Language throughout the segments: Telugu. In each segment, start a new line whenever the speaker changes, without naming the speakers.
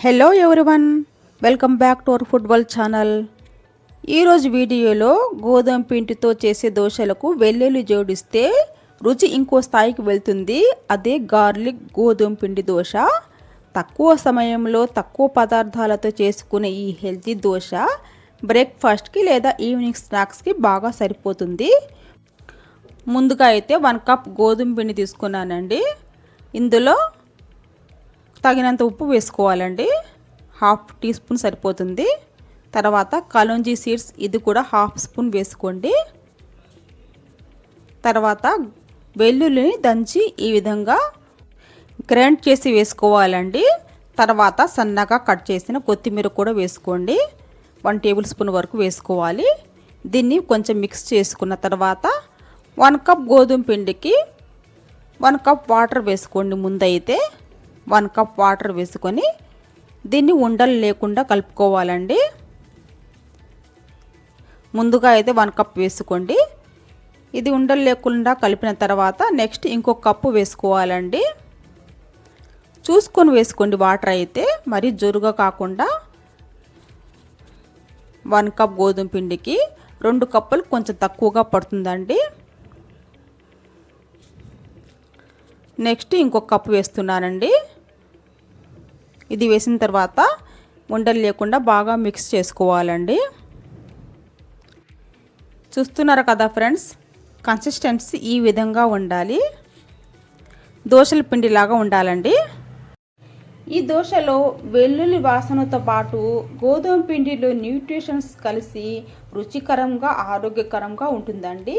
Hello everyone, welcome back to our football channel. ఈరోజు వీడియోలో గోధుమ పిండితో చేసే దోశలకు వెల్లుల్లి జోడిస్తే రుచి ఇంకో స్థాయికి వెళ్తుంది. అదే గార్లిక్ గోధుమ పిండి దోశ. తక్కువ సమయంలో తక్కువ పదార్థాలతో చేసుకునే ఈ హెల్తీ దోశ బ్రేక్ఫాస్ట్కి లేదా ఈవినింగ్ స్నాక్స్కి బాగా సరిపోతుంది. ముందుగా అయితే 1 కప్ గోధుమ పిండి తీసుకున్నానండి. ఇందులో తగినంత ఉప్పు వేసుకోవాలండి. 1/2 టీ స్పూన్ సరిపోతుంది. తర్వాత కలోంజీ సీడ్స్, ఇది కూడా 1/2 స్పూన్ వేసుకోండి. తర్వాత వెల్లుల్లిని దంచి ఈ విధంగా గ్రైండ్ చేసి వేసుకోవాలండి. తర్వాత సన్నగా కట్ చేసిన కొత్తిమీర కూడా వేసుకోండి. 1 టేబుల్ స్పూన్ వరకు వేసుకోవాలి. దీన్ని కొంచెం మిక్స్ చేసుకున్న తర్వాత 1 కప్ గోధుమ పిండికి 1 కప్ వాటర్ వేసుకోండి. ముందైతే 1 కప్ వాటర్ వేసుకొని దీన్ని ఉండలు లేకుండా కలుపుకోవాలండి. ముందుగా అయితే 1 కప్ వేసుకోండి. ఇది ఉండలు లేకుండా కలిపిన తర్వాత నెక్స్ట్ ఇంకొక కప్పు వేసుకోవాలండి. చూసుకొని వేసుకోండి వాటర్ అయితే, మరి జోరుగా కాకుండా. 1 కప్ గోధుమ పిండికి 2 కప్పులు కొంచెం తక్కువగా పడుతుందండి. నెక్స్ట్ ఇంకొక కప్పు వేస్తున్నానండి. ఇది వేసిన తర్వాత ఉండలు లేకుండా బాగా మిక్స్ చేసుకోవాలండి. చూస్తున్నారు కదా ఫ్రెండ్స్, కన్సిస్టెన్సీ ఈ విధంగా ఉండాలి. దోశల పిండిలాగా ఉండాలండి. ఈ దోశలో వెల్లుల్లి వాసనతో పాటు గోధుమ పిండిలో న్యూట్రిషన్స్ కలిసి రుచికరంగా ఆరోగ్యకరంగా ఉంటుందండి.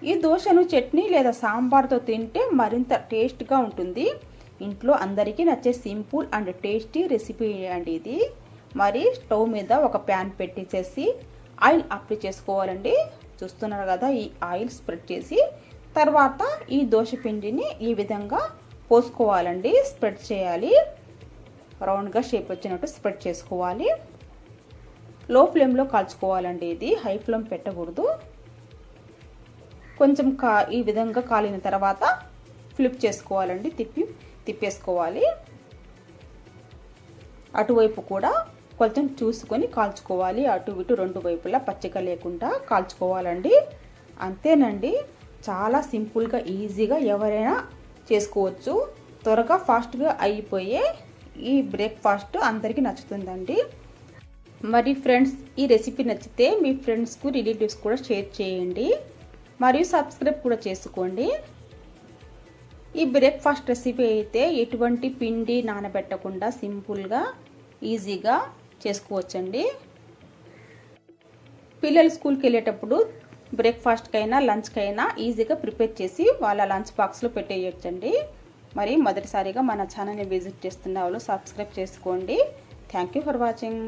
ఈ దోశను చట్నీ లేదా సాంబార్తో తింటే మరింత టేస్ట్గా ఉంటుంది. ఇంట్లో అందరికీ నచ్చే సింపుల్ అండ్ టేస్టీ రెసిపీ అండి ఇది. మరి స్టవ్ మీద ఒక ప్యాన్ పెట్టేసేసి ఆయిల్ అప్లై చేసుకోవాలండి. చూస్తున్నారు కదా, ఈ ఆయిల్ స్ప్రెడ్ చేసి తర్వాత ఈ దోశ పిండిని ఈ విధంగా పోసుకోవాలండి. స్ప్రెడ్ చేయాలి, రౌండ్గా షేప్ వచ్చినట్టు స్ప్రెడ్ చేసుకోవాలి. లో ఫ్లేమ్లో కాల్చుకోవాలండి. ఇది హై ఫ్లేమ్ పెట్టకూడదు. కొంచెం ఈ విధంగా కాలిన తర్వాత ఫ్లిప్ చేసుకోవాలండి. తిప్పేసుకోవాలి. అటువైపు కూడా కొంచెం చూసుకొని కాల్చుకోవాలి. అటు ఇటు 2 వైపులా పచ్చిగా లేకుండా కాల్చుకోవాలండి. అంతేనండి, చాలా సింపుల్గా ఈజీగా ఎవరైనా చేసుకోవచ్చు. త్వరగా ఫాస్ట్గా అయిపోయే ఈ బ్రేక్ఫాస్ట్ అందరికీ నచ్చుతుందండి. మరి ఫ్రెండ్స్, ఈ రెసిపీ నచ్చితే మీ ఫ్రెండ్స్కు రిలేటివ్స్ కూడా షేర్ చేయండి. మరియు సబ్స్క్రైబ్ కూడా చేసుకోండి. ఈ బ్రేక్ఫాస్ట్ రెసిపీ అయితే ఎటువంటి పిండి నానబెట్టకుండా సింపుల్గా ఈజీగా చేసుకోవచ్చండి. పిల్లలు స్కూల్కి వెళ్ళేటప్పుడు బ్రేక్ఫాస్ట్కైనా లంచ్కైనా ఈజీగా ప్రిపేర్ చేసి వాళ్ళ లంచ్ బాక్స్లో పెట్టేయచ్చండి. మరి మొదటిసారిగా మన ఛానల్ని విజిట్ చేస్తున్న వాళ్ళు సబ్స్క్రైబ్ చేసుకోండి. Thank you for watching.